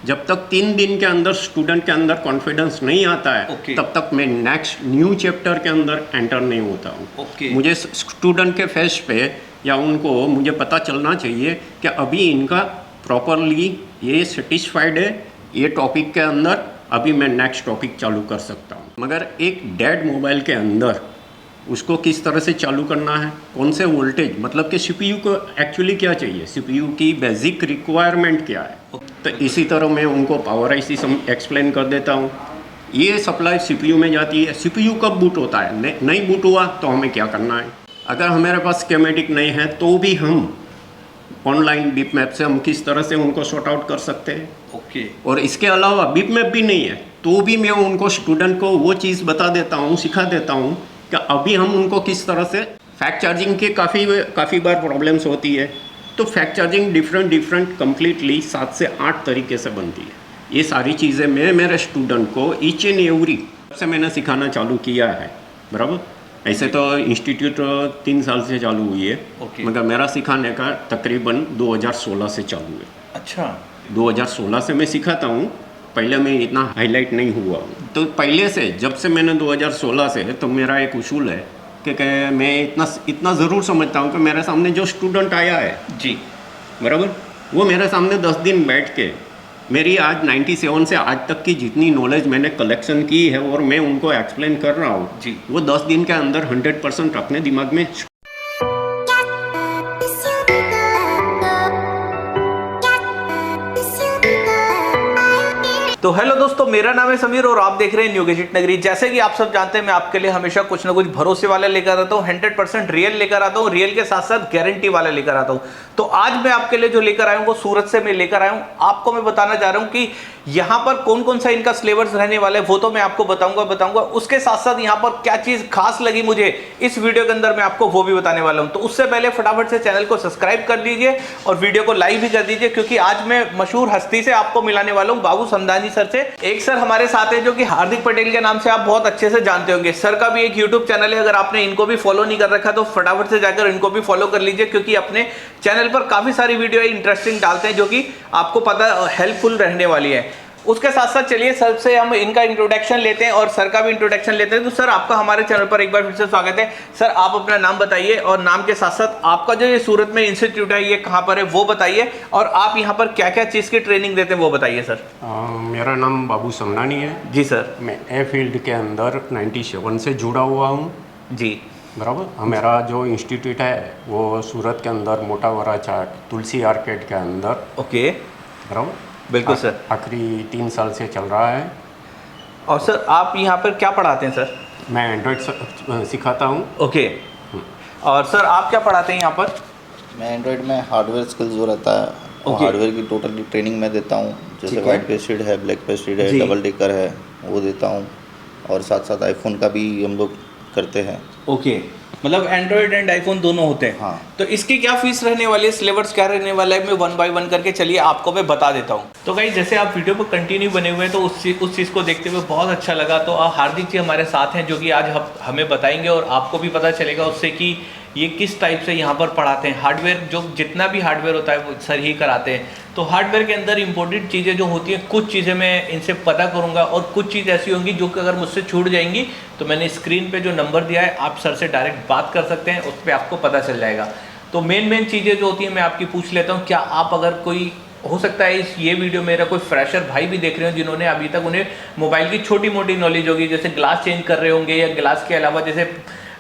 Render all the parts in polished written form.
जब तक 3 दिन के अंदर स्टूडेंट के अंदर कॉन्फिडेंस नहीं आता है तब तक मैं नेक्स्ट न्यू चैप्टर के अंदर एंटर नहीं होता हूँ। मुझे स्टूडेंट के फेस पे या उनको मुझे पता चलना चाहिए कि अभी इनका प्रॉपरली ये सेटिस्फाइड है ये टॉपिक के अंदर, अभी मैं नेक्स्ट टॉपिक चालू कर सकता हूँ। मगर एक डेड मोबाइल के अंदर उसको किस तरह से चालू करना है, कौन से वोल्टेज, मतलब कि सीपीयू को एक्चुअली क्या चाहिए, सीपीयू की बेसिक रिक्वायरमेंट क्या है, तो इसी तरह मैं उनको पावर आईसी एक्सप्लेन कर देता हूँ। ये सप्लाई सीपीयू में जाती है, सीपीयू कब बूट होता है, नहीं बूट हुआ तो हमें क्या करना है। अगर हमारे पास स्कीमेटिक नहीं है तो भी हम ऑनलाइन बिप मैप से हम किस तरह से उनको सॉर्ट आउट कर सकते हैं। और इसके अलावा बिप मैप भी नहीं है तो भी मैं उनको स्टूडेंट को वो चीज़ बता देता हूँ, सिखा देता हूँ कि अभी हम उनको किस तरह से फैक्ट चार्जिंग की काफ़ी बार प्रॉब्लम्स होती है, तो फैक्ट चार्जिंग डिफरेंट कम्प्लीटली 7 से 8 तरीके से बनती है। ये सारी चीज़ें मैं मेरे स्टूडेंट को ईच एंड एवरी से मैंने सिखाना चालू किया है, बराबर। ऐसे तो इंस्टीट्यूट 3 साल से चालू हुई है, मगर मेरा सिखाने का तकरीबन 2016 से चालू है। अच्छा, 2016 से मैं सिखाता हूँ, पहले मैं इतना हाईलाइट नहीं हुआ हूँ। तो पहले से जब से मैंने 2016 से, तो मेरा एक उसूल है कि मैं इतना ज़रूर समझता हूँ कि मेरे सामने जो स्टूडेंट आया है जी, बराबर, वो मेरे सामने 10 दिन बैठ के मेरी आज 97 से आज तक की जितनी नॉलेज मैंने कलेक्शन की है और मैं उनको एक्सप्लेन कर रहा हूँ जी, वो 10 दिन के अंदर 100% अपने दिमाग में। तो हेलो दोस्तों, मेरा नाम है समीर और आप देख रहे हैं न्यू गैजेट नगरी। जैसे कि आप सब जानते हैं, मैं आपके लिए हमेशा कुछ ना कुछ भरोसे वाला लेकर आता हूँ, 100% रियल लेकर आता हूँ, रियल के साथ साथ गारंटी वाला लेकर आता हूँ। तो आज मैं आपके लिए जो लेकर आया हूँ वो सूरत से मैं लेकर आया हूँ। आपको मैं बताना चाह रहा हूँ कि यहाँ पर कौन कौन सा इनका सिलेबस रहने वाला है वो तो मैं आपको बताऊंगा। उसके साथ साथ यहाँ पर क्या चीज़ खास लगी मुझे इस वीडियो के अंदर मैं आपको वो भी बताने वाला हूँ। तो उससे पहले फटाफट से चैनल को सब्सक्राइब कर लीजिए और वीडियो को लाइक भी कर दीजिए, क्योंकि आज मैं मशहूर हस्ती से आपको मिलाने वाला हूँ, बाबू समदानी सर से। एक सर हमारे साथ है जो कि हार्दिक पटेल के नाम से आप बहुत अच्छे से जानते होंगे। सर का भी एक यूट्यूब चैनल है, अगर आपने इनको भी फॉलो नहीं कर रखा तो फटाफट से जाकर इनको भी फॉलो कर लीजिए, क्योंकि अपने चैनल पर काफी सारी वीडियो इंटरेस्टिंग डालते हैं जो कि आपको पता हेल्पफुल रहने वाली है। उसके साथ साथ चलिए सर से हम इनका इंट्रोडक्शन लेते हैं और सर का भी इंट्रोडक्शन लेते हैं। तो सर आपका हमारे चैनल पर एक बार फिर से स्वागत है। सर आप अपना नाम बताइए और नाम के साथ साथ आपका जो ये सूरत में इंस्टीट्यूट है ये कहाँ पर है वो बताइए, और आप यहाँ पर क्या क्या चीज़ की ट्रेनिंग देते हैं वो बताइए सर। मेरा नाम बाबू समदानी है जी सर। मैं ए फील्ड के अंदर 97 से जुड़ा हुआ हूँ जी, बराबर। मेरा जो इंस्टीट्यूट है वो सूरत के अंदर मोटा वराचा तुलसी आर्केड के अंदर, ओके, बराबर, बिल्कुल सर, आखिरी 3 साल से चल रहा है। और सर आप यहाँ पर क्या पढ़ाते हैं सर? मैं एंड्रॉयड सिखाता हूँ। ओके, और सर आप क्या पढ़ाते हैं यहाँ पर? मैं एंड्रॉयड में हार्डवेयर स्किल्स जो रहता है और हार्डवेयर की टोटली ट्रेनिंग मैं देता हूँ। जैसे वाइट पेस्टेड है, ब्लैक पेस्टेड है, डबल डेकर है, वो देता हूँ। और साथ साथ आईफोन का भी हम लोग करते हैं। ओके, मतलब एंड्रॉयड एंड आईफोन दोनों होते हैं। हाँ। तो इसकी क्या फीस रहने वाली है, सिलेबस क्या रहने वाला है, मैं 1 बाय 1 करके चलिए आपको मैं बता देता हूँ। तो गाइस जैसे आप वीडियो पर कंटिन्यू बने हुए हैं तो उस चीज़ को देखते हुए बहुत अच्छा लगा। तो हार्दिक जी हमारे साथ हैं जो कि आज हमें बताएंगे और आपको भी पता चलेगा उससे कि ये किस टाइप से यहाँ पर पढ़ाते हैं। हार्डवेयर जो जितना भी हार्डवेयर होता है वो सर ही कराते हैं। तो हार्डवेयर के अंदर इंपॉर्टेंट चीज़ें जो होती हैं, कुछ चीज़ें मैं इनसे पता करूँगा और कुछ चीज़ ऐसी होंगी जो कि अगर मुझसे छूट जाएंगी तो मैंने स्क्रीन पे जो नंबर दिया है आप सर से डायरेक्ट बात कर सकते हैं, उस पर आपको पता चल जाएगा। तो मेन चीज़ें जो होती हैं मैं आपकी पूछ लेता हूँ। क्या आप अगर कोई, हो सकता है ये वीडियो मेरा कोई फ्रेशर भाई भी देख रहे हो जिन्होंने अभी तक उन्हें मोबाइल की छोटी मोटी नॉलेज होगी, जैसे ग्लास चेंज कर रहे होंगे या ग्लास के अलावा जैसे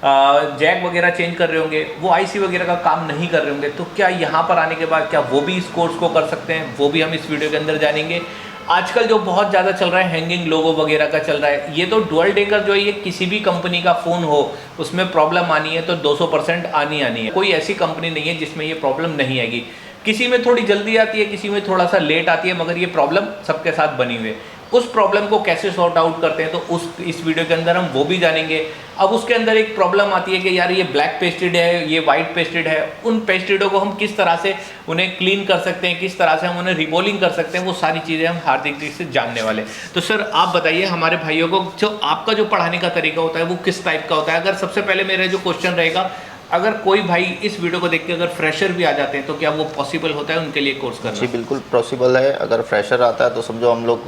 जैक वगैरह चेंज कर रहे होंगे, वो आईसी वगैरह का काम नहीं कर रहे होंगे, तो क्या यहाँ पर आने के बाद क्या वो भी इस कोर्स को कर सकते हैं, वो भी हम इस वीडियो के अंदर जानेंगे। आजकल जो बहुत ज़्यादा चल रहा है हैंगिंग लोगो वगैरह का चल रहा है, ये तो डुअल डेकर जो है ये किसी भी कंपनी का फ़ोन हो उसमें प्रॉब्लम आनी है तो 200% आनी है। कोई ऐसी कंपनी नहीं है जिसमें ये प्रॉब्लम नहीं आएगी। किसी में थोड़ी जल्दी आती है, किसी में थोड़ा सा लेट आती है, मगर ये प्रॉब्लम सबके साथ बनी हुई है। उस प्रॉब्लम को कैसे सॉर्ट आउट करते हैं तो इस वीडियो के अंदर हम वो भी जानेंगे। अब उसके अंदर एक प्रॉब्लम आती है कि यार ये ब्लैक पेस्टेड है, ये वाइट पेस्टेड है, उन पेस्टेडों को हम किस तरह से उन्हें क्लीन कर सकते हैं, किस तरह से हम उन्हें रिबोलिंग कर सकते हैं, वो सारी चीज़ें हम हार्दिक जी से जानने वाले। तो सर आप बताइए हमारे भाइयों को, जो आपका जो पढ़ाने का तरीका होता है वो किस टाइप का होता है। अगर सबसे पहले मेरा जो क्वेश्चन रहेगा, अगर कोई भाई इस वीडियो को देख के अगर फ्रेशर भी आ जाते हैं तो क्या वो पॉसिबल होता है उनके लिए कोर्स करना? जी बिल्कुल पॉसिबल है। अगर फ्रेशर आता है तो समझो हम लोग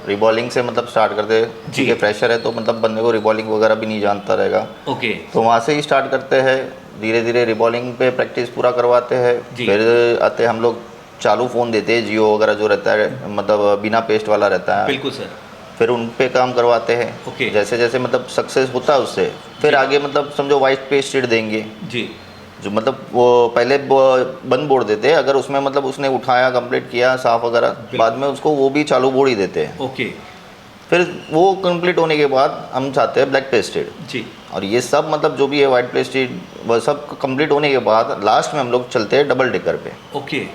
रिबॉलिंग से मतलब स्टार्ट करते हैं। ठीक है, फ्रेशर है तो मतलब बंदे को रिबॉलिंग वगैरह भी नहीं जानता रहेगा। ओके, तो वहाँ से ही स्टार्ट करते हैं, धीरे धीरे रिबॉलिंग पे प्रैक्टिस पूरा करवाते हैं। फिर आते हम लोग चालू फ़ोन देते हैं, जियो वगैरह जो रहता है मतलब बिना पेस्ट वाला रहता है। बिल्कुल सर। फिर उन पे काम करवाते हैं। ओके। जैसे जैसे मतलब सक्सेस होता है उससे फिर आगे मतलब समझो वाइट पेस्टेड देंगे जी, जो मतलब वो पहले बंद बोर्ड देते हैं, अगर उसमें मतलब उसने उठाया कंप्लीट किया साफ वगैरह, बाद में उसको वो भी चालू बोर्ड ही देते हैं। ओके। फिर वो कंप्लीट होने के बाद हम चाहते हैं ब्लैक पेस्टेड जी, और ये सब मतलब जो भी है वाइट पेस्टेड वह सब कंप्लीट होने के बाद लास्ट में हम लोग चलते हैं डबल डेकर पे। ओके।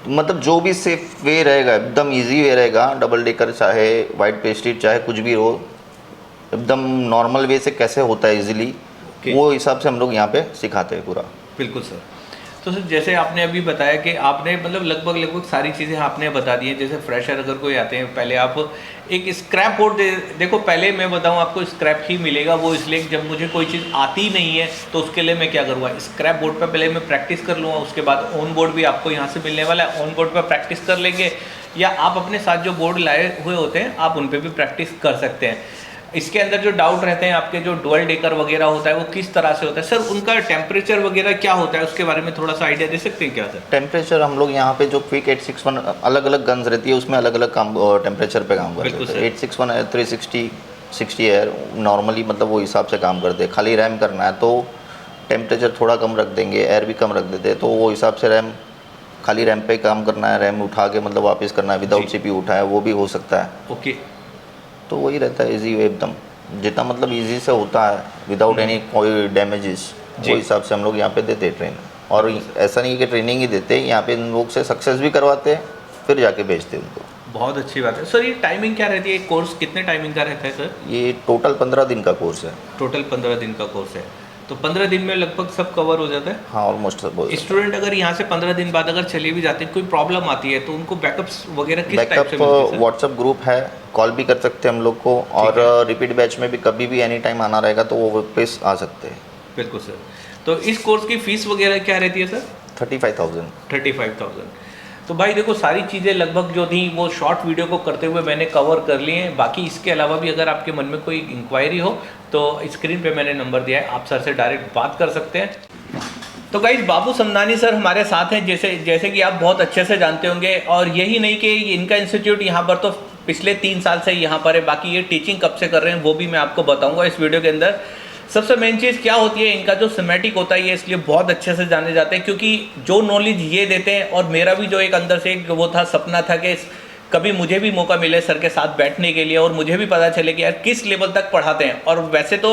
तो मतलब जो भी सेफ वे रहेगा, एकदम इजी वे रहेगा, डबल डेकर चाहे वाइट पेस्टेड चाहे कुछ भी हो, एकदम नॉर्मल वे से कैसे होता है इजीली, वो हिसाब से हम लोग यहाँ पे सिखाते हैं पूरा। बिल्कुल सर। तो सर जैसे आपने अभी बताया कि आपने मतलब लगभग सारी चीज़ें आपने बता दी हैं। जैसे फ्रेशर अगर कोई आते हैं, पहले आप एक स्क्रैप बोर्ड देखो पहले मैं बताऊं आपको स्क्रैप ही मिलेगा, वो इसलिए जब मुझे कोई चीज़ आती नहीं है तो उसके लिए मैं क्या करूँगा, स्क्रैप बोर्ड पर पहले मैं प्रैक्टिस कर लूँगा, उसके बाद ऑन बोर्ड भी आपको यहाँ से मिलने वाला है, ऑन बोर्ड पर प्रैक्टिस कर लेंगे, या आप अपने साथ जो बोर्ड लाए हुए होते हैं आप उन पर भी प्रैक्टिस कर सकते हैं। इसके अंदर जो डाउट रहते हैं आपके, जो डुअल डेकर वगैरह होता है वो किस तरह से होता है सर, उनका टेम्परेचर वगैरह क्या होता है, उसके बारे में थोड़ा सा आइडिया दे सकते हैं क्या सर? टेम्परेचर हम लोग यहाँ पे जो क्विक 861 अलग अलग गन्स रहती है उसमें अलग अलग काम टेम्परेचर पे काम करते हैं। 861 है 360 60 है नॉर्मली, मतलब वो हिसाब से काम करते हैं। खाली रैम करना है तो टेम्परेचर थोड़ा कम रख देंगे, एयर भी कम रख देते हैं, तो वो हिसाब से रैम खाली रैम पे काम करना है, रैम उठा के मतलब वापस करना है, विदाउट CPU उठाया वो भी हो सकता है। ओके। तो वही रहता है इजी वे, एकदम जितना मतलब इजी से होता है विदाउट एनी कोई डैमेजेस, वो हिसाब से हम लोग यहाँ पे देते हैं ट्रेन। और ऐसा नहीं कि ट्रेनिंग ही देते हैं, यहाँ पे इन लोग से सक्सेस भी करवाते हैं फिर जाके भेजते हैं उनको। बहुत अच्छी बात है सर। ये टाइमिंग क्या रहती है, कोर्स कितने टाइमिंग का रहता है सर? ये टोटल 15 दिन का कोर्स है। टोटल 15 दिन का कोर्स है, तो 15 दिन में लगभग सब कवर हो जाता है? हाँ ऑलमोस्ट सब। स्टूडेंट अगर यहाँ से 15 दिन बाद अगर चले भी जाते हैं, कोई प्रॉब्लम आती है तो उनको बैकअप्स वगैरह किस टाइप से मिलते हैं? व्हाट्सएप ग्रुप है, कॉल भी कर सकते हैं हम लोग को, और रिपीट बैच में भी कभी भी एनी टाइम आना रहेगा तो वो वापस आ सकते हैं। बिल्कुल सर। तो इस कोर्स की फीस वगैरह क्या रहती है सर? 35,000। 35,000। तो भाई देखो सारी चीज़ें लगभग जो थी वो शॉर्ट वीडियो को करते हुए मैंने कवर कर लिए हैं। बाकी इसके अलावा भी अगर आपके मन में कोई इंक्वायरी हो तो स्क्रीन पे मैंने नंबर दिया है, आप सर से डायरेक्ट बात कर सकते हैं। तो गाइस बाबू समदानी सर हमारे साथ हैं, जैसे कि आप बहुत अच्छे से जानते होंगे, और यही नहीं कि इनका इंस्टीट्यूट यहाँ पर तो पिछले 3 साल से यहाँ पर है, बाकी ये टीचिंग कब से कर रहे हैं वो भी मैं आपको बताऊँगा इस वीडियो के अंदर। सबसे मेन चीज़ क्या होती है, इनका जो सिमेटिक होता है ये इसलिए बहुत अच्छे से जाने जाते हैं क्योंकि जो नॉलेज ये देते हैं, और मेरा भी जो एक अंदर से एक वो था सपना था कि कभी मुझे भी मौका मिले सर के साथ बैठने के लिए और मुझे भी पता चले कि यार किस लेवल तक पढ़ाते हैं। और वैसे तो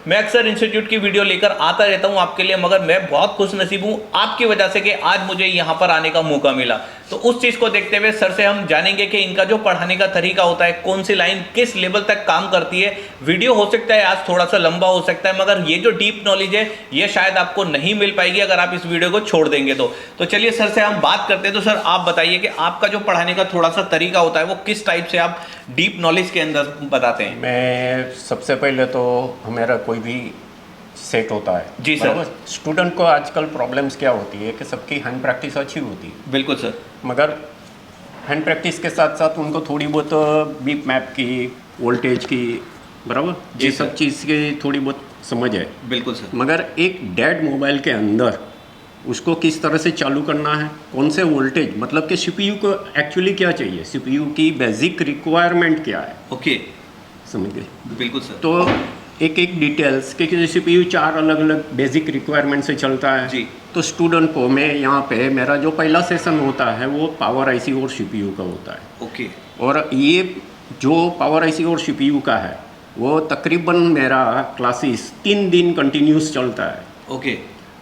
मैं अक्सर इंस्टीट्यूट की वीडियो लेकर आता रहता हूँ आपके लिए, मगर मैं बहुत खुश नसीब हूँ आपकी वजह से कि आज मुझे यहाँ पर आने का मौका मिला। तो उस चीज़ को देखते हुए सर से हम जानेंगे कि इनका जो पढ़ाने का तरीका होता है, कौन सी लाइन किस लेवल तक काम करती है। वीडियो हो सकता है आज थोड़ा सा लंबा हो सकता है, मगर ये जो डीप नॉलेज है ये शायद आपको नहीं मिल पाएगी अगर आप इस वीडियो को छोड़ देंगे तो चलिए सर से हम बात करते हैं। तो सर आप बताइए कि आपका जो पढ़ाने का थोड़ा सा तरीका होता है वो किस टाइप से आप डीप नॉलेज के अंदर बताते हैं? मैं सबसे पहले तो हमारा कोई भी सेट होता है जी सर। स्टूडेंट को आजकल प्रॉब्लम्स क्या होती है कि सबकी हैंड प्रैक्टिस अच्छी होती है, बिल्कुल सर, मगर हैंड प्रैक्टिस के साथ साथ उनको थोड़ी बहुत बीप मैप की, वोल्टेज की, बराबर ये सब चीज़ की थोड़ी बहुत समझ है। बिल्कुल सर। मगर एक डेड मोबाइल के अंदर उसको किस तरह से चालू करना है, कौन से वोल्टेज, मतलब कि CPU को एक्चुअली क्या चाहिए, CPU की बेसिक रिक्वायरमेंट क्या है, ओके समझ गए? बिल्कुल सर। तो एक एक डिटेल्स क्योंकि CPU 4 अलग अलग बेसिक रिक्वायरमेंट से चलता है जी। तो स्टूडेंट को मैं यहाँ पे मेरा जो पहला सेशन होता है वो पावर IC और CPU का होता है। ओके। और ये जो पावर IC और CPU का है वो तकरीबन मेरा क्लासेस 3 दिन कंटिन्यूस चलता है। ओके।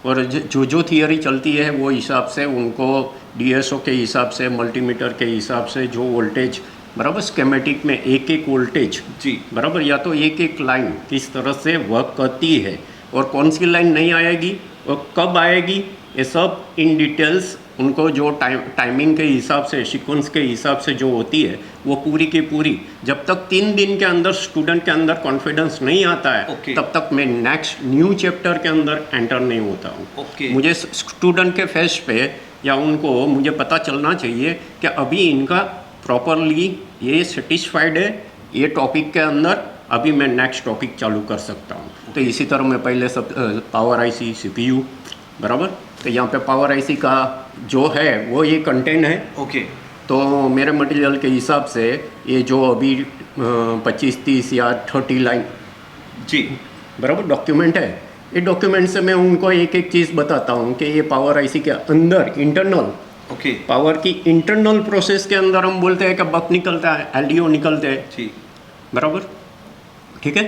और जो थियरी चलती है वो हिसाब से उनको DSO के हिसाब से, मल्टीमीटर के हिसाब से जो वोल्टेज, बराबर स्केमेटिक में एक एक वोल्टेज जी, बराबर, या तो एक एक लाइन किस तरह से वर्क करती है और कौन सी लाइन नहीं आएगी और कब आएगी, ये सब इन डिटेल्स उनको जो टाइमिंग के हिसाब से, सीक्वेंस के हिसाब से जो होती है वो पूरी की पूरी, जब तक 3 दिन के अंदर स्टूडेंट के अंदर कॉन्फिडेंस नहीं आता है तब तक मैं नेक्स्ट न्यू चैप्टर के अंदर एंटर नहीं होता हूँ। मुझे स्टूडेंट के फेस पे या उनको मुझे पता चलना चाहिए कि अभी इनका प्रॉपरली ये सेटिस्फाइड है ये टॉपिक के अंदर, अभी मैं नेक्स्ट टॉपिक चालू कर सकता हूँ। तो इसी तरह मैं पहले सब पावर आईसी, सीपीयू, बराबर। तो यहाँ पे पावर आईसी का जो है वो ये कंटेंट है। ओके। तो मेरे मटेरियल के हिसाब से ये जो अभी 25, 30 या 30 लाइन जी बराबर डॉक्यूमेंट है, ये डॉक्यूमेंट से मैं उनको एक एक चीज़ बताता हूँ कि ये पावर आईसी के अंदर इंटरनल पावर की इंटरनल प्रोसेस के अंदर हम बोलते हैं कि बक निकलता है, एलडीओ निकलते हैं, ठीक बराबर, ठीक है।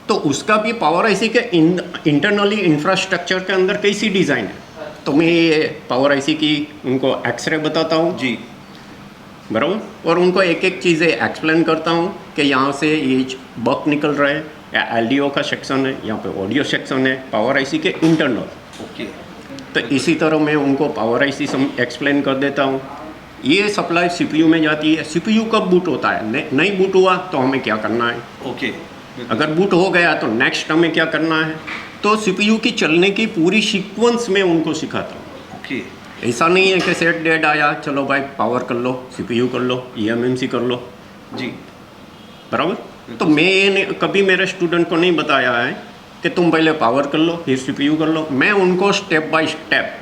तो उसका भी पावर आईसी के इंटरनली इंफ्रास्ट्रक्चर के अंदर कैसी डिज़ाइन है, तो मैं ये पावर आईसी की उनको एक्सरे बताता हूँ जी, बराबर, और उनको एक एक चीज़ें एक्सप्लेन करता हूँ कि यहाँ से ये बक निकल रहा है या एलडीओ का सेक्शन है, यहाँ पे ऑडियो सेक्शन है, पावर आईसी के इंटरनल। ओके। तो इसी तरह मैं उनको पावर आईसी एक्सप्लेन कर देता हूँ। ये सप्लाई सीपीयू में जाती है। सीपीयू कब बूट होता है, नहीं बूट हुआ तो हमें क्या करना है, ओके। अगर बूट हो गया तो नेक्स्ट हमें क्या करना है, तो सीपीयू की चलने की पूरी सीक्वेंस में उनको सिखाता हूँ। ओके। ऐसा नहीं है कि सेट डेट आया चलो भाई पावर कर लो, सीपीयू कर लो, ईएमएमसी कर लो जी, बराबर। तो मैं कभी मेरे स्टूडेंट को नहीं बताया है कि तुम पहले पावर कर लो फिर सीपीयू कर लो। मैं उनको स्टेप बाय स्टेप,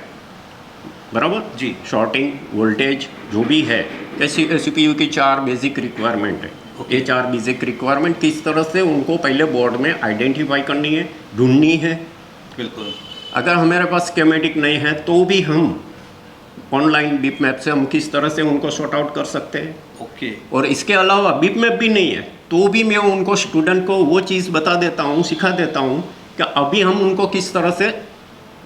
बराबर जी, शॉर्टिंग, वोल्टेज जो भी है, सीपीयू की 4 बेसिक रिक्वायरमेंट है। ये 4 बेसिक रिक्वायरमेंट किस तरह से उनको पहले बोर्ड में आइडेंटिफाई करनी है, ढूंढनी है। बिल्कुल। अगर हमारे पास स्कीमेटिक नहीं है तो भी हम ऑनलाइन बिप मैप से हम किस तरह से उनको सॉर्ट आउट कर सकते हैं। ओके। और इसके अलावा बिप मैप भी नहीं है तो भी मैं उनको स्टूडेंट को वो चीज़ बता देता हूँ, सिखा देता हूँ कि अभी हम उनको किस तरह से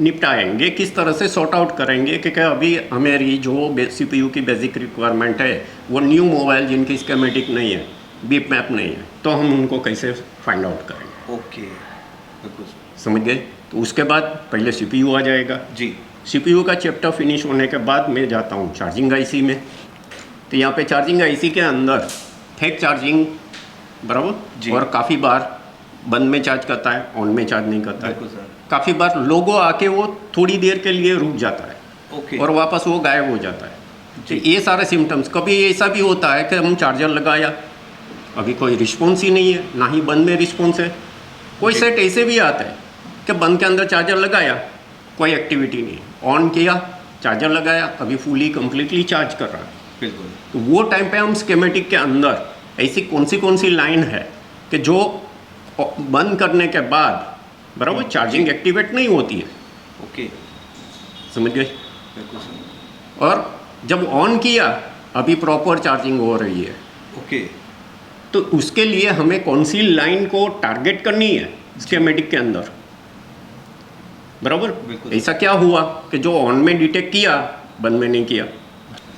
निपटाएंगे, किस तरह से सॉर्ट आउट करेंगे, क्योंकि अभी हमारी जो सीपीयू की बेसिक रिक्वायरमेंट है वो न्यू मोबाइल जिनकी स्कीमेटिक नहीं है, बिप मैप नहीं है, तो हम उनको कैसे फाइंड आउट करेंगे। ओके, बिल्कुल समझ गए। तो उसके बाद पहले सीपीयू आ जाएगा जी। सीपीयू का चैप्टर फिनिश होने के बाद मैं जाता हूँ चार्जिंग आईसी में। तो यहाँ पे चार्जिंग आईसी के अंदर फेक चार्जिंग, बराबर, और काफ़ी बार बंद में चार्ज करता है, ऑन में चार्ज नहीं करता है। काफ़ी बार लोगो आके वो थोड़ी देर के लिए रुक जाता है, ओके, और वापस वो गायब हो जाता है। तो ये सारे सिम्टम्स। कभी ऐसा भी होता है कि हम चार्जर लगाया, अभी कोई रिस्पॉन्स ही नहीं है, ना ही बंद में रिस्पॉन्स है। कोई सेट ऐसे भी आता है कि बंद के अंदर चार्जर लगाया, कोई एक्टिविटी नहीं, ऑन किया, चार्जर लगाया, अभी फुली कम्प्लीटली चार्ज कर रहा है। बिल्कुल। तो वो टाइम पे हम स्कीमेटिक के अंदर ऐसी कौन सी लाइन है कि जो बंद करने के बाद, बराबर, चार्जिंग एक्टिवेट नहीं होती है। ओके, समझ गए। और जब ऑन किया अभी प्रॉपर चार्जिंग हो रही है। ओके। तो उसके लिए हमें कौन सी लाइन को टारगेट करनी है स्कीमेटिक के अंदर, बराबर। ऐसा क्या हुआ कि जो ऑन में डिटेक्ट किया, बंद में नहीं किया।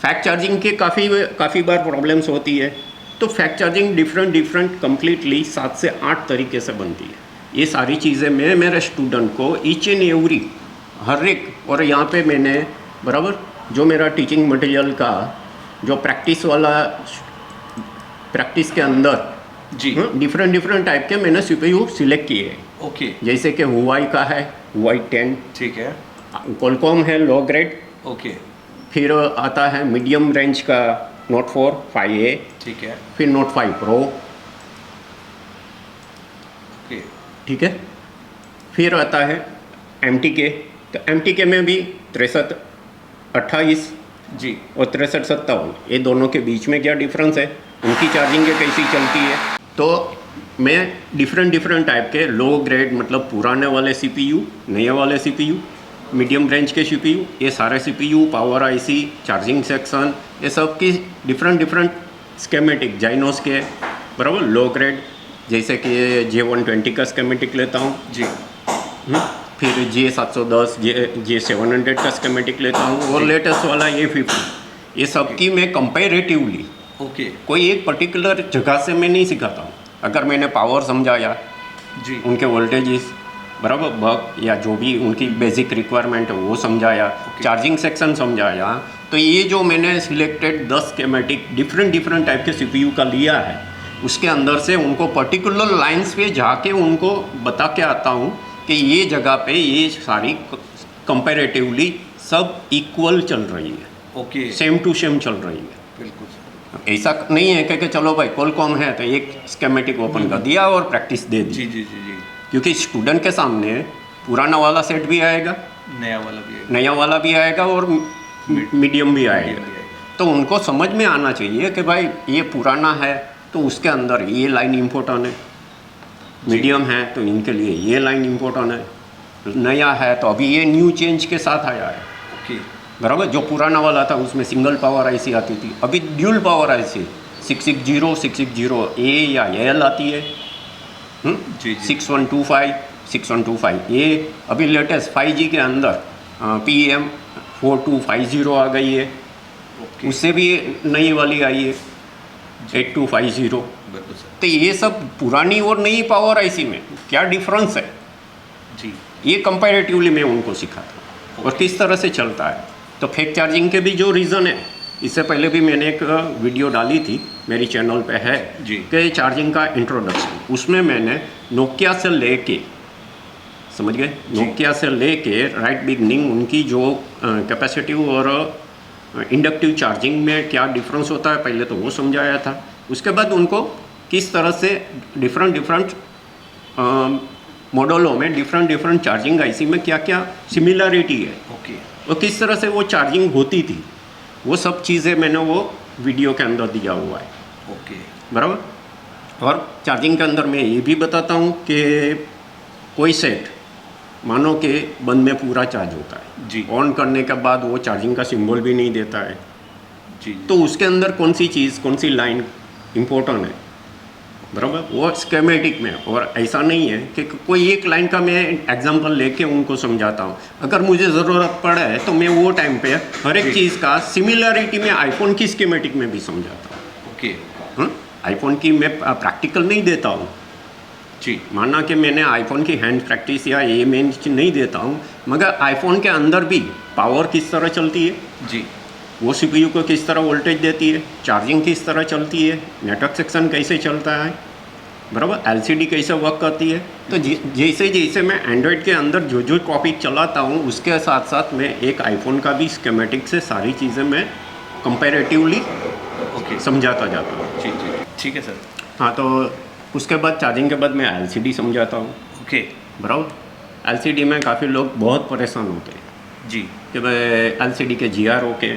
फैक्ट चार्जिंग के काफ़ी बार प्रॉब्लम्स होती है। तो फैक्ट चार्जिंग डिफरेंट कम्प्लीटली 7 से 8 तरीके से बनती है। ये सारी चीज़ें मैं मेरे स्टूडेंट को ईच एंड एवरी हर एक, और यहाँ पे मैंने, बराबर, जो मेरा टीचिंग मटेरियल का जो प्रैक्टिस वाला, प्रैक्टिस के अंदर जी डिफरेंट टाइप के मैंने सीपीयू सिलेक्ट किए हैं। ओके। जैसे कि हुआई का है, हुआई 10, ठीक है, क्वालकॉम है लो ग्रेड, ओके, फिर आता है मीडियम रेंज का नोट 4 5A, ठीक है, फिर नोट 5 प्रो, ओके, ठीक है, फिर आता है MTK। तो MTK में भी 63 28 जी और 63 57, ये दोनों के बीच में क्या डिफरेंस है, उनकी चार्जिंग कैसी चलती है। तो मैं डिफरेंट टाइप के लो ग्रेड, मतलब पुराने वाले सीपीयू, नए वाले सीपीयू, मीडियम रेंज के सीपीयू, ये सारे CPU, power IC, charging section, ये सब की डिफरेंट स्कीमेटिक, जाइनोस के, बराबर, लो ग्रेड, जैसे कि J120 का स्कीमेटिक लेता हूँ जी, फिर J710, J700 का स्कीमेटिक लेता हूँ, और लेटेस्ट वाला A50। ये सब की मैं कंपैरेटिवली, ओके, कोई एक पर्टिकुलर जगह से मैं नहीं सिखाता हूँ। अगर मैंने पावर समझाया जी, उनके वोल्टेजेस, बराबर बग या जो भी उनकी बेसिक रिक्वायरमेंट है वो समझाया, चार्जिंग सेक्शन समझाया। तो ये जो मैंने सिलेक्टेड 10 स्कीमेटिक डिफरेंट टाइप के सीपीयू का लिया है, उसके अंदर से उनको पर्टिकुलर लाइंस पे जाके उनको बता के आता हूँ कि ये जगह पे ये सारी कंपैरेटिवली सब इक्वल चल रही है, ओके, सेम टू सेम चल रही है। बिल्कुल ऐसा नहीं है कि चलो भाई कॉलकॉम है तो एक स्कीमेटिक ओपन कर दिया और प्रैक्टिस दे दी। जी जी जी जी। क्योंकि स्टूडेंट के सामने पुराना वाला सेट भी आएगा, नया वाला भी आएगा और मीडियम भी आएगा। तो उनको समझ में आना चाहिए कि भाई ये पुराना है तो उसके अंदर ये लाइन इम्पोर्टेंट है, मीडियम है तो इनके लिए ये लाइन इम्पोर्टेंट है, नया है तो अभी ये न्यू चेंज के साथ आया है। ओके, बराबर। जो पुराना वाला था उसमें सिंगल पावर आईसी आती थी, अभी ड्यूल पावर आईसी 660 या एल आती है। जी 6125 6125 ये अभी लेटेस्ट 5G के अंदर PM 4250 आ गई है, उससे भी नई वाली आई है 8250। बिल्कुल सर। तो ये सब पुरानी और नई पावर आईसी में क्या डिफरेंस है, जी, ये कंपैरेटिवली मैं उनको सिखाता और किस तरह से चलता है। तो फेक चार्जिंग के भी जो रीज़न है, इससे पहले भी मैंने एक वीडियो डाली थी मेरी चैनल पे है जी, कि चार्जिंग का इंट्रोडक्शन, उसमें मैंने नोकिया से लेके, समझ गए, नोकिया से लेके राइट बिगनिंग उनकी जो कैपेसिटिव और इंडक्टिव चार्जिंग में क्या डिफरेंस होता है पहले तो वो समझाया था। उसके बाद उनको किस तरह से डिफरेंट मॉडलों में डिफरेंट चार्जिंग आईसी में क्या क्या सिमिलरिटी है, ओके, और किस तरह से वो चार्जिंग होती थी, वो सब चीज़ें मैंने वो वीडियो के अंदर दिया हुआ है। ओके, बराबर। और चार्जिंग के अंदर मैं ये भी बताता हूँ कि कोई सेट मानो कि बंद में पूरा चार्ज होता है जी, ऑन करने के बाद वो चार्जिंग का सिंबल भी नहीं देता है, जी, तो उसके अंदर कौन सी चीज़ कौन सी लाइन इम्पोर्टेंट है, बराबर, वो स्कीमेटिक में। और ऐसा नहीं है कि कोई एक लाइन का मैं एग्जांपल लेके उनको समझाता हूँ, अगर मुझे ज़रूरत पड़े तो मैं वो टाइम पे हर एक चीज़ का सिमिलरिटी में आईफोन की स्कीमेटिक में भी समझाता हूँ। ओके, आईफोन की मैं प्रैक्टिकल नहीं देता हूँ जी, माना कि मैंने आईफोन की हैंड प्रैक्टिस या ये मैं नहीं देता हूँ, मगर आईफोन के अंदर भी पावर किस तरह चलती है, जी, वो सीपीयू को किस तरह वोल्टेज देती है, चार्जिंग किस तरह चलती है, नेटवर्क सेक्शन कैसे चलता है, बराबर, एलसीडी कैसे वर्क करती है। तो जैसे जैसे मैं एंड्रॉयड के अंदर जो टॉपिक चलाता हूँ उसके साथ साथ मैं एक आईफोन का भी स्कीमेटिक से सारी चीज़ें मैं कंपैरेटिवली ओके, समझाता जाता हूँ। जी, जी, ठीक है सर। हाँ, तो उसके बाद चार्जिंग के बाद मैं एलसीडी समझाता हूँ। ओके, बराबर। एलसीडी में काफ़ी लोग बहुत परेशान होते हैं जी, कि भाई एलसीडी के जीआर ओके,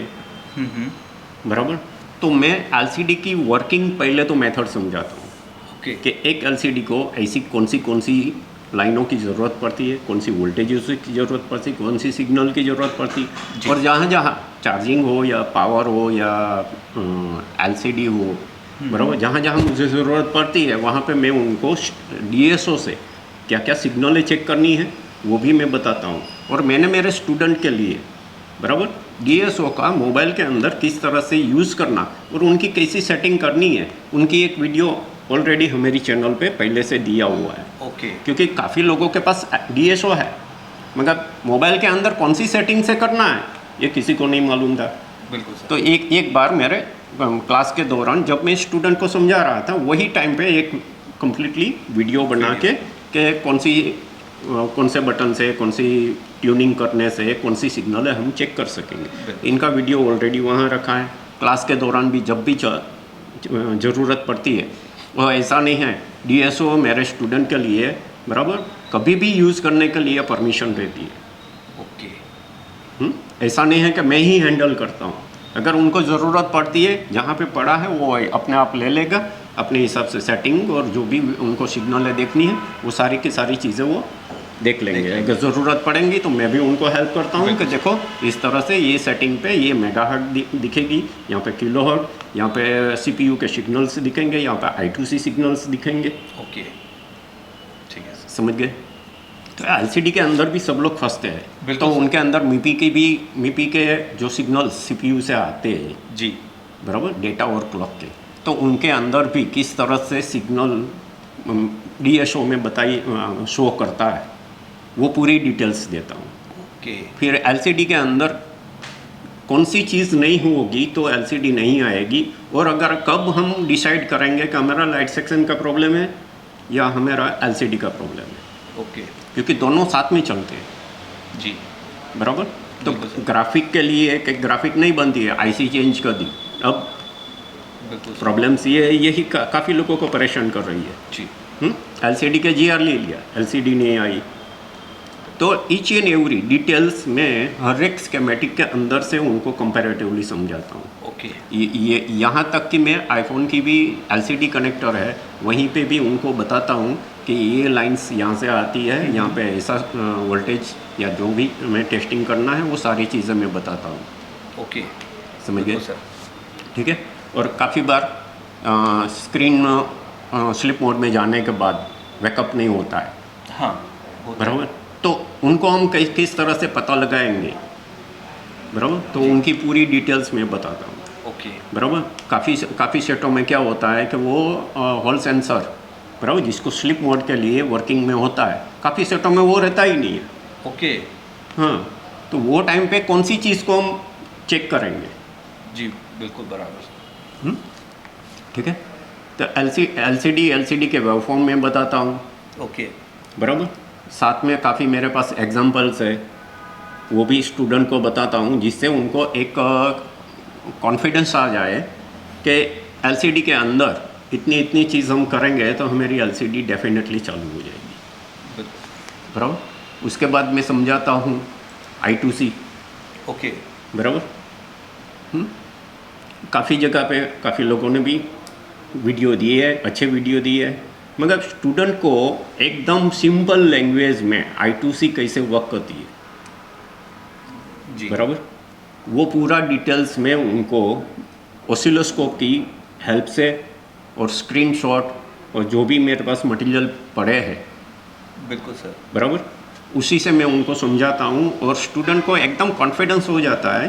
बराबर। तो मैं एलसीडी की वर्किंग पहले तो मेथड समझाता हूँ ओके, कि एक एलसीडी को ऐसी कौन सी लाइनों की ज़रूरत पड़ती है, कौन सी वोल्टेज की ज़रूरत पड़ती है, कौन सी सिग्नल की ज़रूरत पड़ती है, और जहाँ जहाँ चार्जिंग हो या पावर हो या एलसीडी हो, बराबर, जहाँ जहाँ मुझे ज़रूरत पड़ती है वहाँ पे मैं उनको डीएसओ से क्या क्या सिग्नलें चेक करनी है वो भी मैं बताता हूँ। और मैंने मेरे स्टूडेंट के लिए, बराबर, डीएसओ का मोबाइल के अंदर किस तरह से यूज़ करना और उनकी कैसी सेटिंग करनी है, उनकी एक वीडियो ऑलरेडी हमारी चैनल पे पहले से दिया हुआ है। ओके, क्योंकि काफ़ी लोगों के पास डीएसओ है मगर मोबाइल के अंदर कौन सी सेटिंग से करना है ये किसी को नहीं मालूम था। बिल्कुल सर। तो एक बार मेरे क्लास के दौरान जब मैं स्टूडेंट को समझा रहा था वही टाइम पे एक कम्प्लीटली वीडियो बना के कौन से बटन से कौन सी ट्यूनिंग करने से कौन सी सिग्नल है हम चेक कर सकेंगे। इनका वीडियो ऑलरेडी वहाँ रखा है। क्लास के दौरान भी जब भी ज़रूरत पड़ती है, और ऐसा नहीं है डीएसओ मेरे स्टूडेंट के लिए, बराबर, कभी भी यूज़ करने के लिए परमिशन देती है। ओके, ऐसा नहीं है कि मैं ही हैंडल करता हूँ। अगर उनको ज़रूरत पड़ती है, जहाँ पे पड़ा है वो अपने आप ले लेगा, अपने हिसाब से सेटिंग और जो भी उनको सिग्नल देखनी है वो सारी की सारी चीज़ें वो देख लेंगे। अगर ज़रूरत पड़ेंगी तो मैं भी उनको हेल्प करता हूँ कि देखो इस तरह से ये सेटिंग पे ये मेगाहर्ट्ज़ दिखेगी, यहाँ पे किलोहर्ट्ज़, यहाँ पे सीपीयू के सिग्नल्स दिखेंगे, यहाँ पे I2C सिग्नल्स दिखेंगे। ओके, ठीक है सर। समझ गए। तो एलसीडी के अंदर भी सब लोग फंसते हैं, तो बिल्कुल। उनके अंदर मिपी के जो सिग्नल सीपीयू से आते हैं, जी, बराबर, डेटा और क्लॉक के, तो उनके अंदर भी किस तरह से सिग्नल डीएसओ में शो करता है वो पूरी डिटेल्स देता हूँ। ओके। फिर एलसीडी के अंदर कौन सी चीज़ नहीं होगी तो एलसीडी नहीं आएगी, और अगर कब हम डिसाइड करेंगे कि हमारा लाइट सेक्शन का प्रॉब्लम है या हमारा एलसीडी का प्रॉब्लम है। ओके। क्योंकि दोनों साथ में चलते हैं जी। बराबर। तो बिल्कुल सर। ग्राफिक के लिए एक ग्राफिक नहीं बनती है, आईसी चेंज कर दी। अब बिल्कुल सर। प्रॉब्लम्स ये है, यही काफ़ी लोगों को परेशान कर रही है। जी। एलसीडी के जीआर ले लिया, एलसीडी नहीं आई। तो ईच एंड एवरी डिटेल्स में हर एक स्केमेटिक के अंदर से उनको कंपैरेटिवली समझाता हूँ। ओके। ये यहाँ तक कि मैं आईफोन की भी एलसीडी कनेक्टर है वहीं पे भी उनको बताता हूँ कि ये लाइंस यहाँ से आती है, यहाँ पे ऐसा वोल्टेज या जो भी मैं टेस्टिंग करना है वो सारी चीज़ें मैं बताता हूँ। ओके। समझ गए? बिल्कुल सर। ठीक है। और काफ़ी बार स्क्रीन स्लिप मोड में जाने के बाद बैकअप नहीं होता है। हाँ होता है। बराबर। तो उनको हम किस तरह से पता लगाएंगे, बराबर। तो उनकी पूरी डिटेल्स में बताता हूँ। ओके। बराबर। काफ़ी सेटों में क्या होता है कि वो हॉल सेंसर, बराबर, जिसको स्लिप मोड के लिए वर्किंग में होता है, काफ़ी सेटों में वो रहता ही नहीं है। ओके। हाँ, तो वो टाइम पे कौन सी चीज़ को हम चेक करेंगे? जी बिल्कुल बराबर। ठीक है। तो एलसीडी के वेवफॉर्म में बताता हूँ। ओके। बराबर। साथ में काफ़ी मेरे पास एग्जांपल्स है, वो भी स्टूडेंट को बताता हूँ, जिससे उनको एक कॉन्फिडेंस आ जाए कि एलसीडी के अंदर इतनी चीज़ हम करेंगे तो हमारी एलसीडी डेफिनेटली चालू हो जाएगी। बराबर। उसके बाद मैं समझाता हूँ I2C। ओके। बराबर। काफ़ी जगह पे काफ़ी लोगों ने भी वीडियो दिए है, अच्छे वीडियो दिए है, मगर स्टूडेंट को एकदम सिंपल लैंग्वेज में I2C कैसे वर्क करती है, जी बराबर, वो पूरा डिटेल्स में उनको ऑसिलोस्कोप की हेल्प से और स्क्रीनशॉट और जो भी मेरे पास मटेरियल पड़े हैं, बिल्कुल सर, बराबर, उसी से मैं उनको समझाता हूँ और स्टूडेंट को एकदम कॉन्फिडेंस हो जाता है,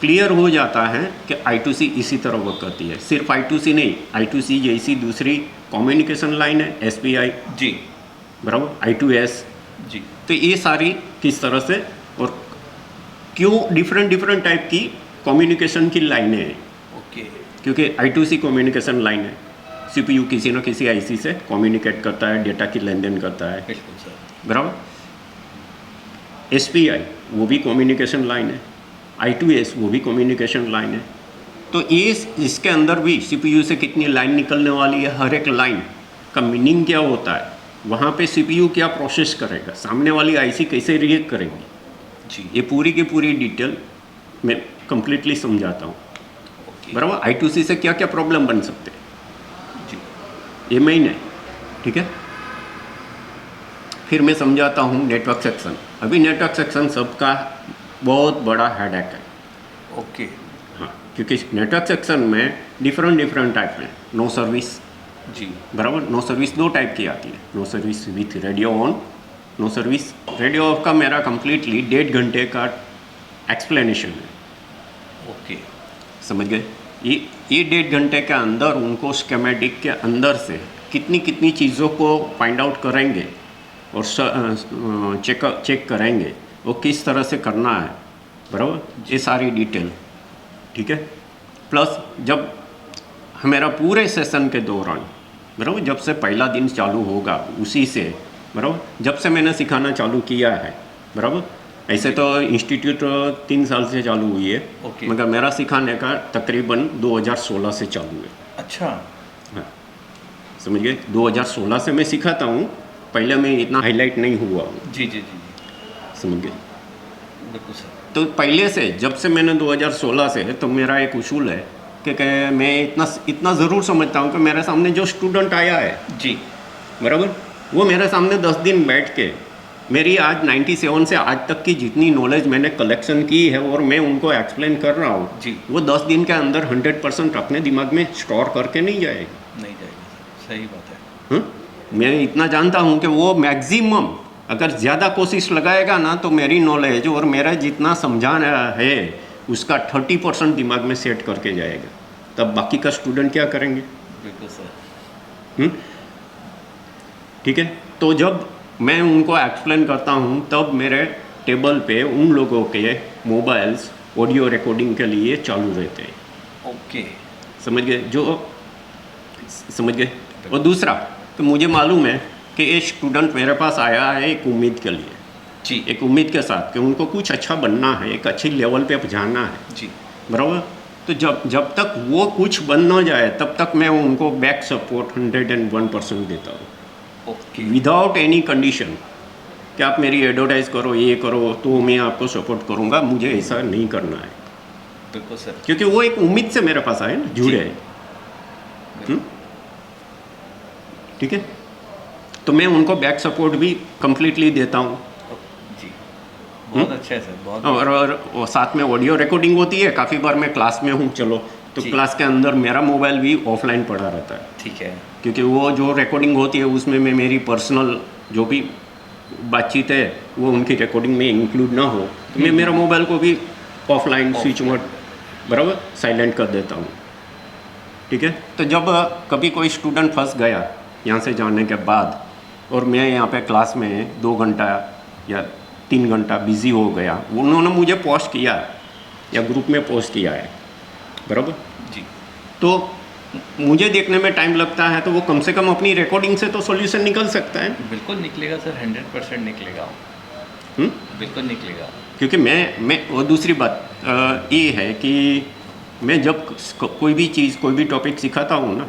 क्लियर हो जाता है कि I2C इसी तरह वर्क करती है। सिर्फ I2C नहीं, I2C जैसी दूसरी कम्युनिकेशन लाइन है SPI, जी बराबर, I2S, जी, तो ये सारी किस तरह से और क्यों डिफरेंट टाइप की कम्युनिकेशन की लाइनें हैं, ओके, क्योंकि I2C कम्युनिकेशन लाइन है, CPU किसी न किसी IC से कम्युनिकेट करता है, डेटा की लेन देन करता है, बिल्कुल सर, बराबर। SPI वो भी कम्युनिकेशन लाइन है, I2S वो भी कम्युनिकेशन लाइन है। तो ये इसके अंदर भी CPU से कितनी लाइन निकलने वाली है, हर एक लाइन का मीनिंग क्या होता है, वहाँ पे CPU क्या प्रोसेस करेगा, सामने वाली IC कैसे रिएक्ट करेगी, जी, ये पूरी की पूरी डिटेल मैं कंप्लीटली समझाता हूँ, ओके, बराबर। I2C से क्या क्या प्रॉब्लम बन सकते हैं, जी, ये मेन है, ठीक है। फिर मैं समझाता हूँ नेटवर्क सेक्शन। अभी नेटवर्क सेक्शन सबका बहुत बड़ा हेडेक है, ओके, हाँ, क्योंकि नेटवर्क सेक्शन में डिफरेंट टाइप में नो सर्विस, जी, बराबर। नो सर्विस दो टाइप की आती है, no service with radio on, no service radio off का मेरा कंप्लीटली 1.5 घंटे का एक्सप्लेनेशन है, ओके, समझ गए। ये 1.5 घंटे के अंदर उनको स्केमेटिक के अंदर से कितनी चीज़ों को फाइंड आउट करेंगे और चेक करेंगे वो किस तरह से करना है, बराबर, ये सारी डिटेल, ठीक है। प्लस जब हमारा पूरे सेशन के दौरान, बराबर, जब से पहला दिन चालू होगा उसी से, बराबर, जब से मैंने सिखाना चालू किया है, बराबर, ऐसे तो इंस्टीट्यूट 3 साल से चालू हुई है, ओके, मगर मेरा सिखाने का तकरीबन 2016 से चालू है, अच्छा, हाँ, समझ गए। 2016 से मैं सिखाता हूँ, पहले मैं इतना हाईलाइट नहीं हुआ हूँ, जी जी जी, समझ गए। बिल्कुल सर, तो पहले से जब से मैंने 2016 से, तो मेरा एक उसूल है कि मैं इतना ज़रूर समझता हूँ कि मेरे सामने जो स्टूडेंट आया है, जी, बराबर, वो मेरे सामने 10 दिन बैठ के मेरी आज 97 से आज तक की जितनी नॉलेज मैंने कलेक्शन की है और मैं उनको एक्सप्लेन कर रहा हूँ, जी, वो 10 दिन के अंदर 100% अपने दिमाग में स्टोर करके नहीं जाएगी। नहीं जाएगा सर, सही बात है, मैं इतना जानता हूँ कि वो मैक्सिमम अगर ज़्यादा कोशिश लगाएगा ना तो मेरी नॉलेज और मेरा जितना समझाना है उसका 30% दिमाग में सेट करके जाएगा, तब बाकी का स्टूडेंट क्या करेंगे, बिल्कुल सर, ठीक है। तो जब मैं उनको एक्सप्लेन करता हूँ तब मेरे टेबल पे उन लोगों के मोबाइल्स ऑडियो रिकॉर्डिंग के लिए चालू रहते हैं। ओके, समझ गए? समझ गए? और दूसरा तो मुझे मालूम है कि एक स्टूडेंट मेरे पास आया है एक उम्मीद के लिए जी, एक उम्मीद के साथ कि उनको कुछ अच्छा बनना है, एक अच्छी लेवल पे जाना है, जी, बराबर। तो जब तक वो कुछ बन ना जाए तब तक मैं उनको बैक सपोर्ट 101% देता हूँ, ओके, विदाउट एनी कंडीशन कि आप मेरी एडवर्टाइज करो, ये करो तो मैं आपको सपोर्ट करूँगा। मुझे ऐसा नहीं करना है, बिल्कुल सर, क्योंकि वो एक उम्मीद से मेरे पास आए ना, जुड़े हैं। ठीक है, तो मैं उनको बैक सपोर्ट भी कंप्लीटली देता हूँ। जी, बहुत अच्छा है सर, बहुत और साथ में ऑडियो रिकॉर्डिंग होती है। काफ़ी बार मैं क्लास में हूँ, चलो तो जी। क्लास के अंदर मेरा मोबाइल भी ऑफलाइन पड़ा रहता है, ठीक है, क्योंकि वो जो रिकॉर्डिंग होती है उसमें मैं मेरी पर्सनल जो भी बातचीत है वो उनकी रिकॉर्डिंग में इंक्लूड ना हो, तो मैं मेरा मोबाइल को भी ऑफलाइन स्विच मोड बराबर साइलेंट कर देता हूँ। ठीक है, तो जब कभी कोई स्टूडेंट फंस गया यहाँ से जाने के बाद और मैं यहाँ पे क्लास में 2 घंटा या 3 घंटा बिज़ी हो गया, उन्होंने मुझे पोस्ट किया या ग्रुप में पोस्ट किया है, बराबर जी, तो मुझे देखने में टाइम लगता है, तो वो कम से कम अपनी रिकॉर्डिंग से तो सॉल्यूशन निकल सकता है। बिल्कुल निकलेगा सर, 100% निकलेगा, बिल्कुल निकलेगा। क्योंकि मैं और दूसरी बात ये है कि मैं जब कोई भी चीज़ कोई भी टॉपिक सिखाता हूँ ना,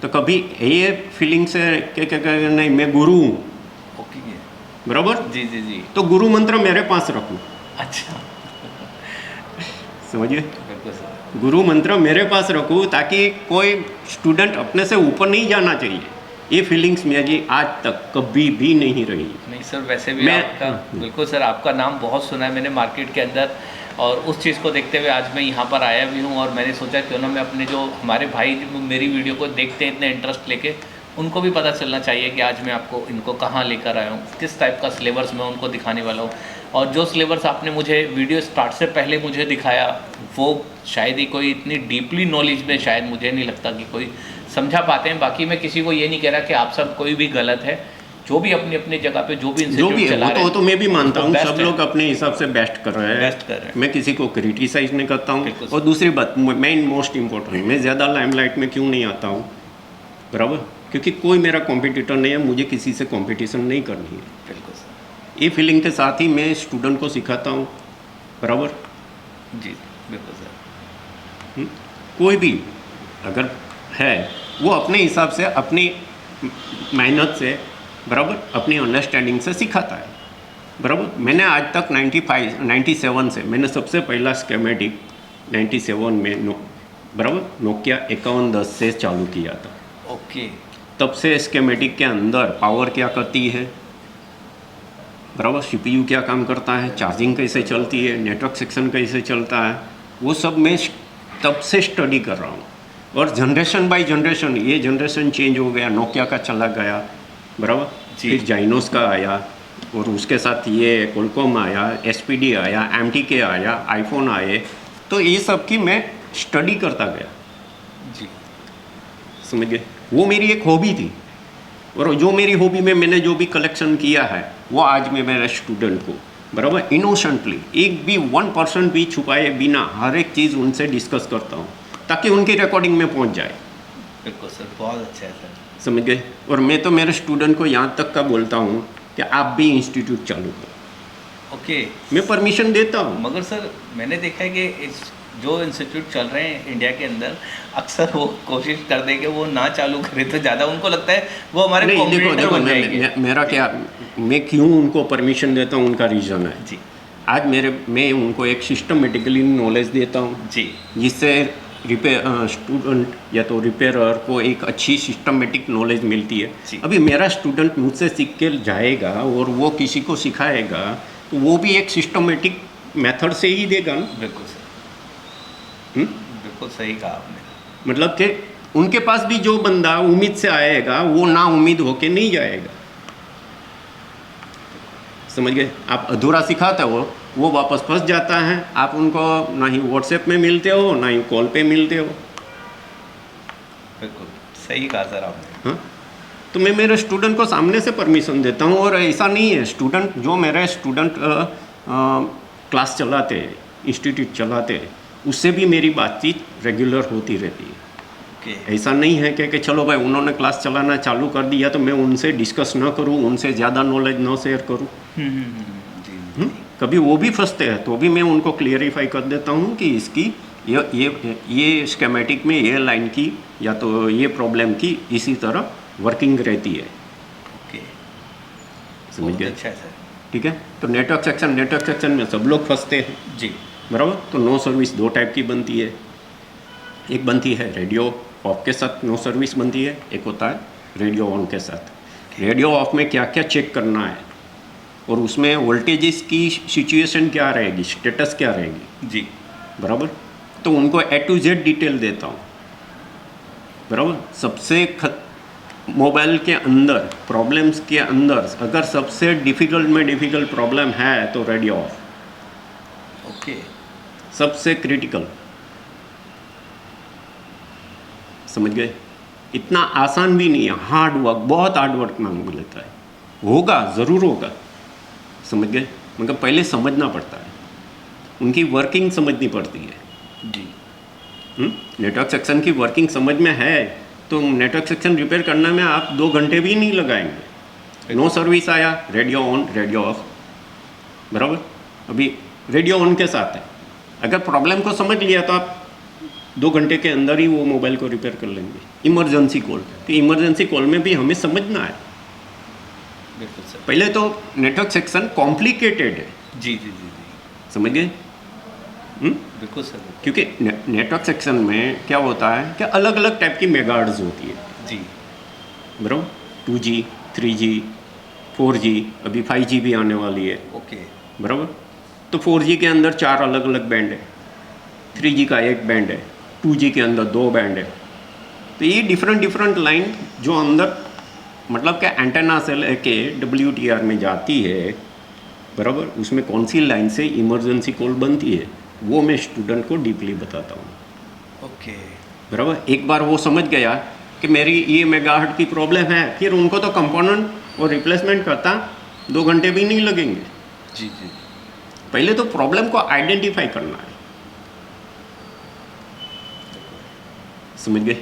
तो कभी ये फीलिंग से क्या नहीं मैं गुरु हूँ, ओके, बराबर, जी, जी, जी, तो गुरु मंत्र मेरे पास रखूँ, अच्छा, समझिए, बिल्कुल सर, गुरु मंत्र मेरे पास रखूँ ताकि कोई स्टूडेंट अपने से ऊपर नहीं जाना चाहिए। ये फीलिंग्स मेरी आज तक कभी भी नहीं रही। नहीं सर, वैसे भी आपका बिल्कुल सर, आपका नाम बहुत सुना है मैंने मार्केट के अंदर, और उस चीज़ को देखते हुए आज मैं यहाँ पर आया भी हूँ, और मैंने सोचा क्यों ना मैं अपने जो हमारे भाई जो मेरी वीडियो को देखते हैं इतने इंटरेस्ट लेके, उनको भी पता चलना चाहिए कि आज मैं आपको इनको कहाँ लेकर आया हूँ, किस टाइप का सिलेबस मैं उनको दिखाने वाला हूँ। और जो सिलेबस आपने मुझे वीडियो स्टार्ट से पहले मुझे दिखाया, वो शायद ही कोई इतनी डीपली नॉलेज में शायद मुझे नहीं लगता कि कोई समझा पाते हैं। बाकी मैं किसी को ये नहीं कह रहा कि आप सब कोई भी गलत है, जो भी अपनी अपनी जगह पे जो भी इंस्टीट्यूट चला रहे हैं, तो मैं भी मानता हूँ सब लोग है। अपने हिसाब से बेस्ट कर रहे हैं, मैं किसी को क्रिटिसाइज नहीं करता हूँ। और दूसरी बात, मेन मोस्ट इम्पोर्टेंट, मैं ज़्यादा लाइमलाइट में क्यों नहीं आता हूँ, बराबर, क्योंकि कोई मेरा कॉम्पिटिटर नहीं है, मुझे किसी से कॉम्पिटिशन नहीं करनी है। बिल्कुल सर, ये फीलिंग के साथ ही मैं स्टूडेंट को सिखाता हूँ, बराबर जी, बिल्कुल सर, कोई भी अगर है वो अपने हिसाब से अपनी मेहनत से, बराबर, अपनी अंडरस्टैंडिंग से सिखाता है, बराबर। मैंने आज तक 97 से मैंने सबसे पहला स्कीमेटिक 97 में बराबर नोकिया 5110 से चालू किया था। ओके, तब से स्कीमेटिक के अंदर पावर क्या करती है, बराबर, सीपीयू क्या काम करता है, चार्जिंग कैसे चलती है, नेटवर्क सेक्शन कैसे चलता है, वो सब मैं तब से स्टडी कर रहा हूँ। और जनरेशन बाय जनरेशन, ये जनरेशन चेंज हो गया, नोकिया का चला गया, बराबर, फिर जाइनोस का आया, और उसके साथ ये कोलकॉम आया, एसपीडी आया, एमटीके आया, आईफोन आए, तो ये सब की मैं स्टडी करता गया जी, समझ गए। वो मेरी एक हॉबी थी, और जो मेरी हॉबी में मैंने जो भी कलेक्शन किया है वो आज मैं मेरे स्टूडेंट को, बराबर, इनोसेंटली एक भी 1% भी छुपाए बिना हर एक चीज़ उनसे डिस्कस करता हूँ ताकि उनकी रिकॉर्डिंग में पहुँच जाए। बिल्कुल सर, बहुत अच्छा है सर, समझ गए। और मैं तो मेरे स्टूडेंट को यहाँ तक का बोलता हूँ कि आप भी इंस्टीट्यूट चालू करो, ओके, मैं परमिशन देता हूँ। मगर सर मैंने देखा है कि इस जो इंस्टीट्यूट चल रहे हैं इंडिया के अंदर, अक्सर वो कोशिश कर दे कि वो ना चालू करें तो ज़्यादा, उनको लगता है वो हमारे नहीं, कॉम्पिटिटर बन जाएंगे। मेरा क्या, मैं क्यों उनको परमिशन देता हूँ, उनका रीज़न है जी, आज मैं उनको एक सिस्टमेटिकली नॉलेज देता हूँ जी, जिससे स्टूडेंट या तो रिपेयरर को एक अच्छी सिस्टमेटिक नॉलेज मिलती है। अभी मेरा स्टूडेंट मुझसे सीख के जाएगा और वो किसी को सिखाएगा तो वो भी एक सिस्टमेटिक मेथड से ही देगा ना। बिल्कुल सर, बिल्कुल सही कहा आपने। मतलब कि उनके पास भी जो बंदा उम्मीद से आएगा वो ना उम्मीद होके नहीं जाएगा, समझ गए। आप अधूरा सिखाते हो वो वापस फंस जाता है, आप उनको ना ही व्हाट्सएप में मिलते हो ना ही कॉल पे मिलते हो। बिल्कुल सही कहा सर आपने। हाँ, तो मैं मेरे स्टूडेंट को सामने से परमिशन देता हूँ। और ऐसा नहीं है, स्टूडेंट जो मेरे स्टूडेंट क्लास चलाते हैं, इंस्टीट्यूट चलाते हैं, उससे भी मेरी बातचीत रेगुलर होती रहती है। ऐसा नहीं है कि चलो भाई उन्होंने क्लास चलाना चालू कर दिया तो मैं उनसे डिस्कस ना करूँ, उनसे ज़्यादा नॉलेज ना शेयर करूँ। कभी वो भी फंसते हैं तो भी मैं उनको क्लियरिफाई कर देता हूँ कि इसकी ये स्केमेटिक में ये लाइन की या तो ये प्रॉब्लम की इसी तरह वर्किंग रहती है। समझ गए? अच्छा है सर। ठीक है, तो नेटवर्क सेक्शन में सब लोग फंसते हैं जी, बराबर। तो नो सर्विस दो टाइप की बनती है, एक बनती है रेडियो ऑफ के साथ नो सर्विस बनती है, एक होता है रेडियो ऑन के साथ। रेडियो ऑफ में क्या क्या चेक करना है और उसमें वोल्टेजेस की सिचुएशन क्या रहेगी, स्टेटस क्या रहेगी जी, बराबर। तो उनको A to Z डिटेल देता हूँ बराबर। सबसे मोबाइल के अंदर प्रॉब्लम्स के अंदर अगर सबसे डिफ़िकल्ट प्रॉब्लम है तो रेडियो ऑफ, ओके, सबसे क्रिटिकल। समझ गए? इतना आसान भी नहीं है, हार्ड वर्क, बहुत हार्ड वर्क मांग लेता है। होगा, ज़रूर होगा, समझ गए, मगर पहले समझना पड़ता है, उनकी वर्किंग समझनी पड़ती है। जी, नेटवर्क सेक्शन की वर्किंग समझ में है तो नेटवर्क सेक्शन रिपेयर करने में आप 2 घंटे भी नहीं लगाएंगे। नो सर्विस आया, रेडियो ऑन रेडियो ऑफ बराबर। अभी रेडियो ऑन के साथ है, अगर प्रॉब्लम को समझ लिया तो आप 2 घंटे के अंदर ही वो मोबाइल को रिपेयर कर लेंगे। इमरजेंसी कॉल, तो इमरजेंसी कॉल में भी हमें समझना है। बिल्कुल सर। पहले तो नेटवर्क सेक्शन कॉम्प्लिकेटेड है। जी जी जी जी, समझ गए? बिल्कुल सर। क्योंकि नेटवर्क सेक्शन में क्या होता है कि अलग अलग टाइप की मेगाहर्ट्ज़ होती है जी, बराबर। 2G, 3G, 4G, अभी 5G भी आने वाली है ओके, बराबर। तो 4G के अंदर 4 अलग अलग बैंड है, 3G का 1 बैंड है, 2G के अंदर 2 बैंड है। तो ये डिफरेंट लाइन जो अंदर मतलब कि एंटेना से लेके WTR में जाती है बराबर, उसमें कौन सी लाइन से इमरजेंसी कॉल बनती है वो मैं स्टूडेंट को डीपली बताता हूँ। ओके, बराबर। एक बार वो समझ गया कि मेरी ये मेगाहर्ट्ज़ की प्रॉब्लम है, फिर उनको तो कंपोनेंट और रिप्लेसमेंट करता 2 घंटे भी नहीं लगेंगे। जी जी, पहले तो प्रॉब्लम को आइडेंटिफाई करना है। समझ गए?